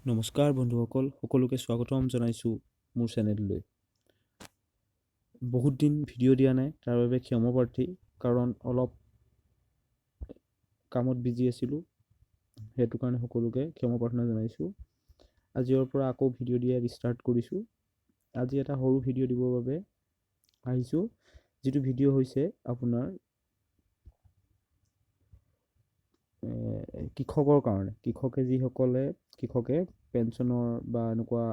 নমস্কাৰ বন্ধুসকল, সকলোকে স্বাগতম জনাইছোঁ মোৰ চেনেললৈ। বহুত দিন ভিডিঅ' দিয়া নাই, তাৰ বাবে ক্ষমাপ্ৰাৰ্থী, কাৰণ অলপ কামত বিজি আছিলোঁ। সেইটো কাৰণে সকলোকে ক্ষমা প্ৰাৰ্থনা জনাইছোঁ। আজিৰ পৰা আকৌ ভিডিঅ' দিয়া ষ্টাৰ্ট কৰিছোঁ। আজি এটা সৰু ভিডিঅ' দিবৰ বাবে আহিছোঁ, যিটো ভিডিঅ' হৈছে আপোনাৰ কৃষকৰ কাৰণে। কৃষকে পেঞ্চনৰ বা এনেকুৱা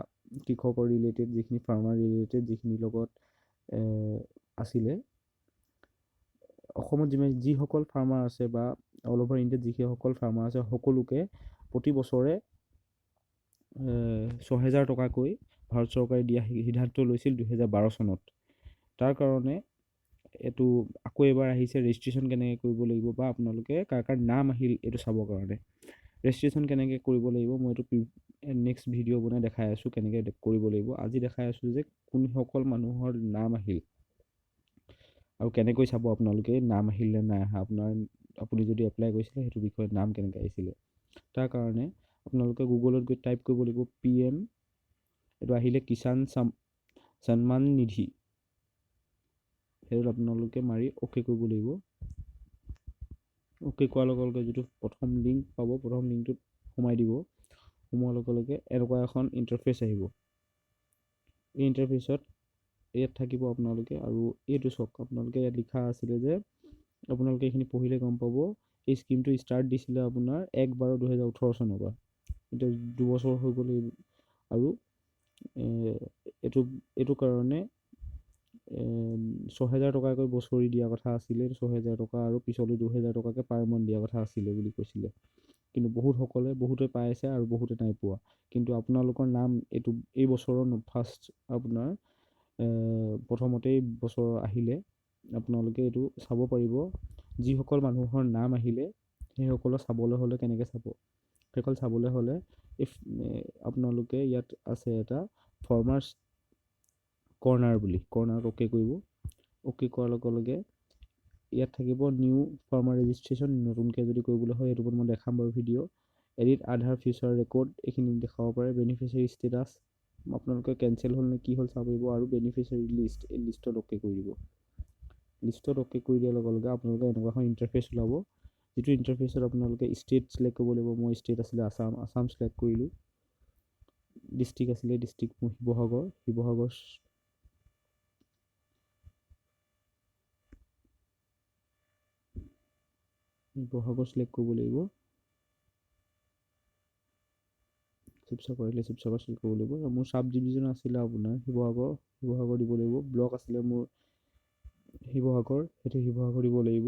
কৃষকৰ ৰিলেটেড যিখিনি ফাৰ্মাৰ ৰিলেটেড যিখিনি লগত আছিলে, অসমত যিসকল ফাৰ্মাৰ আছে বা অল অভাৰ ইণ্ডিয়াত যিসকল ফাৰ্মাৰ আছে, সকলোকে প্ৰতি বছৰে ৬,০০০ টকাকৈ ভাৰত চৰকাৰে দিয়া সিদ্ধান্ত লৈছিল 2012 চনত। তাৰ কাৰণে এইটো আকৌ এবাৰ আহিছে, ৰেজিষ্ট্ৰেশ্যন কেনেকৈ কৰিব লাগিব বা আপোনালোকে কাৰ কাৰ নাম আহিল এইটো চাবৰ কাৰণে। ৰেজিষ্ট্ৰেশ্যন কেনেকৈ কৰিব লাগিব মই এইটো নেক্সট ভিডিঅ' বনাই দেখাই আছোঁ, কেনেকৈ কৰিব লাগিব। আজি দেখাই আছোঁ যে কোনসকল মানুহৰ নাম আহিল আৰু কেনেকৈ চাব আপোনালোকে নাম আহিল নে নাই অহা, আপুনি যদি এপ্লাই কৰিছিলে সেইটো বিষয়ে নাম কেনেকৈ আহিছিলে। তাৰ কাৰণে আপোনালোকে গুগলত গৈ টাইপ কৰিব লাগিব PM, এইটো আহিলে কিষাণ সন্মান নিধি, সেইটো আপোনালোকে মাৰি অ'কে কৰিব লাগিব। অ'কে কৰাৰ লগে লগে যিটো প্ৰথম লিংক পাব, প্ৰথম লিংকটোত সোমাই দিব। সোমোৱাৰ লগে লগে এনেকুৱা এখন ইণ্টাৰফেচ আহিব। এই ইণ্টাৰফেচত ইয়াত থাকিব আপোনালোকে, আৰু এইটো চাওক, আপোনালোকে ইয়াত লিখা আছিলে যে আপোনালোকে এইখিনি পঢ়িলে গম পাব, এই স্কিমটো ষ্টাৰ্ট দিছিলে আপোনাৰ 1/12/2018 চনৰ পৰা। এতিয়া 2 বছৰ হৈ গ'ল। আৰু এইটো কাৰণে ৬,০০০ টকাকৈ বছৰি দিয়া কথা আছিলে, ৬,০০০ টকা, আৰু পিছলৈ 2,০০০ টকাকৈ পাৰ মান্থ দিয়া কথা আছিলে বুলি কৈছিলে। কিন্তু বহুতে পাই আছে আৰু বহুতে নাই পোৱা। কিন্তু আপোনালোকৰ নাম এই বছৰৰ ফাৰ্ষ্ট আপোনাৰ প্ৰথমতেই বছৰ আহিলে আপোনালোকে এইটো চাব পাৰিব। যিসকল মানুহৰ নাম আহিলে সেইসকলক চাবলৈ হ'লে কেনেকৈ চাব, সেইসকল চাবলৈ হ'লে আপোনালোকে ইয়াত আছে এটা ফাৰ্মাৰ্ছ কৰ্ণাৰ বুলি, কৰ্ণাৰত অ'কে কৰিব। অ'কে কৰাৰ লগে লগে ইয়াত থাকিব নিউ ফাৰ্মাৰ ৰেজিষ্ট্ৰেশ্যন, নতুনকৈ যদি কৰিবলৈ হয় সেইটো মই দেখাম বাৰু ভিডিঅ'। এডিট আধাৰ ফিউচাৰ ৰেকৰ্ড, এইখিনি দেখাব পাৰে। বেনিফিচিয়াৰী ষ্টেটাছ আপোনালোকে কেঞ্চেল হ'ল নে কি হ'ল চাব পাৰিব, আৰু বেনিফিচিয়াৰী লিষ্ট, এই লিষ্টত অ'কে কৰি দিব। লিষ্টত অ'কে কৰি দিয়াৰ লগে লগে আপোনালোকে এনেকুৱা এখন ইণ্টাৰফেচ ওলাব, যিটো ইণ্টাৰফেচত আপোনালোকে ষ্টেট চিলেক্ট কৰিব লাগিব। মোৰ ষ্টেট আছিলে আছাম চিলেক্ট কৰিলোঁ। ডিষ্ট্ৰিক্ট আছিলে, ডিষ্ট্ৰিক্ট মোৰ শিৱসাগৰ চিলেক্ট কৰিব লাগিব। শিৱসাগৰ চিলেক্ট কৰিব লাগিব। মোৰ চাব ডিভিজন আছিলে আপোনাৰ শিৱসাগৰ দিব লাগিব। ব্লক আছিলে মোৰ শিৱসাগৰ, সেইটো শিৱসাগৰ দিব লাগিব।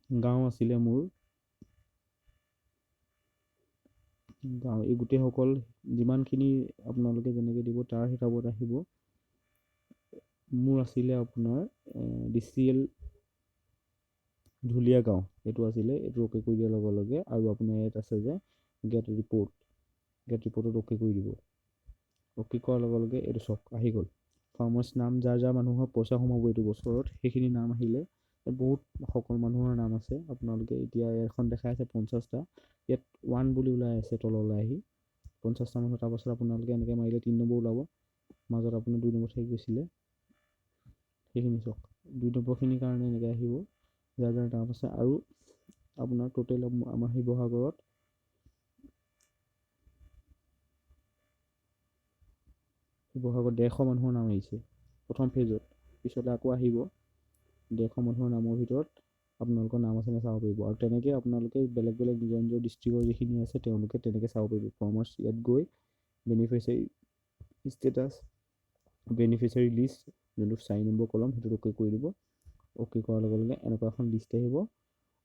গাঁও আছিলে মোৰ গাঁও। এই গোটেইসকল যিমানখিনি আপোনালোকে যেনেকৈ দিব তাৰ হিচাপত আহিব। মোৰ আছিলে আপোনাৰ DCL ঢুলীয়া গাঁও, এইটো আছিলে। এইটো অ'কে কৰি দিয়াৰ লগে লগে, আৰু আপোনাৰ ইয়াত আছে যে গেট ৰিপৰ্টত অ'কে কৰি দিব। অ'কে কৰাৰ লগে লগে এইটো চক আহি গ'ল। ফাৰ্মাৰ্ছ নাম, যাৰ মানুহৰ পইচা সোমাব এইটো বছৰত, সেইখিনি নাম আহিলে। বহুত সকলো মানুহৰ নাম আছে। আপোনালোকে এতিয়া এখন দেখাই আছে 50টা, ইয়াত 1 বুলি ওলাই আছে তললৈ আহি 50টা মানুহ। তাৰপাছত আপোনালোকে এনেকৈ মাৰিলে 3 নম্বৰ ওলাব, মাজত আপোনাৰ 2 নম্বৰ থাকি গৈছিলে, সেইখিনি চাওক। 2 নম্বৰখিনিৰ কাৰণে এনেকৈ আহিব, যাৰ নাম আছে। আৰু আপোনাৰ টোটেল আমাৰ শিৱসাগৰত 150 মানুহৰ নাম আহিছে প্ৰথম ফেজত। পিছলৈ আকৌ আহিব 150 মানুহৰ নামৰ ভিতৰত আপোনালোকৰ নাম আছে নে চাব পাৰিব। আৰু তেনেকৈ আপোনালোকে বেলেগ নিজৰ ডিষ্ট্ৰিক্টৰ যিখিনি আছে তেওঁলোকে তেনেকৈ চাব পাৰিব। ফাৰ্মাৰ্ছ ইয়াত গৈ বেনিফিচিয়াৰী ষ্টেটাছ, বেনিফিচিয়াৰী লিষ্ট, যোনটো 4 নম্বৰ কলম, সেইটোত অ'কে কৰি দিব। অ'কে কৰাৰ লগে লগে এনেকুৱা এখন লিষ্ট আহিব।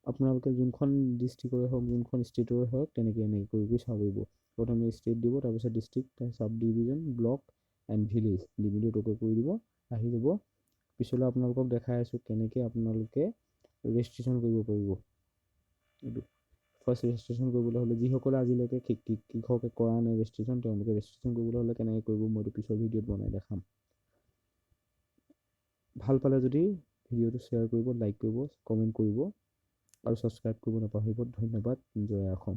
আপোনালোকে যোনখন ডিষ্ট্ৰিক্টৰে হওক, যোনখন ষ্টেটৰে হওক, এনেকৈ কৰি চাব পাৰিব। প্ৰথমে ষ্টেট দিব, তাৰপিছত district, sub division, block and village, ডিভিডত অ'কে কৰি দিব, আহি যাব। পিছলৈ আপোনালোকক দেখাই আছোঁ কেনেকৈ আপোনালোকে ৰেজিষ্ট্ৰেশ্যন কৰিব পাৰিব। এইটো ফাৰ্ষ্ট ৰেজিষ্ট্ৰেশ্যন কৰিবলৈ হ'লে, যিসকলে আজিলৈকে কৃষকে কৰা নাই ৰেজিষ্ট্ৰেশ্যন, তেওঁলোকে ৰেজিষ্ট্ৰেশ্যন কৰিবলৈ হ'লে কেনেকৈ কৰিব মই এইটো পিছৰ ভিডিঅ'ত বনাই দেখাম। ভাল পালে যদি ভিডিঅ'টো শ্বেয়াৰ কৰিব, লাইক কৰিব, কমেণ্ট কৰিব, আৰু ছাবস্ক্ৰাইব কৰিব নাপাহৰিব। ধন্যবাদ। জয় অসম।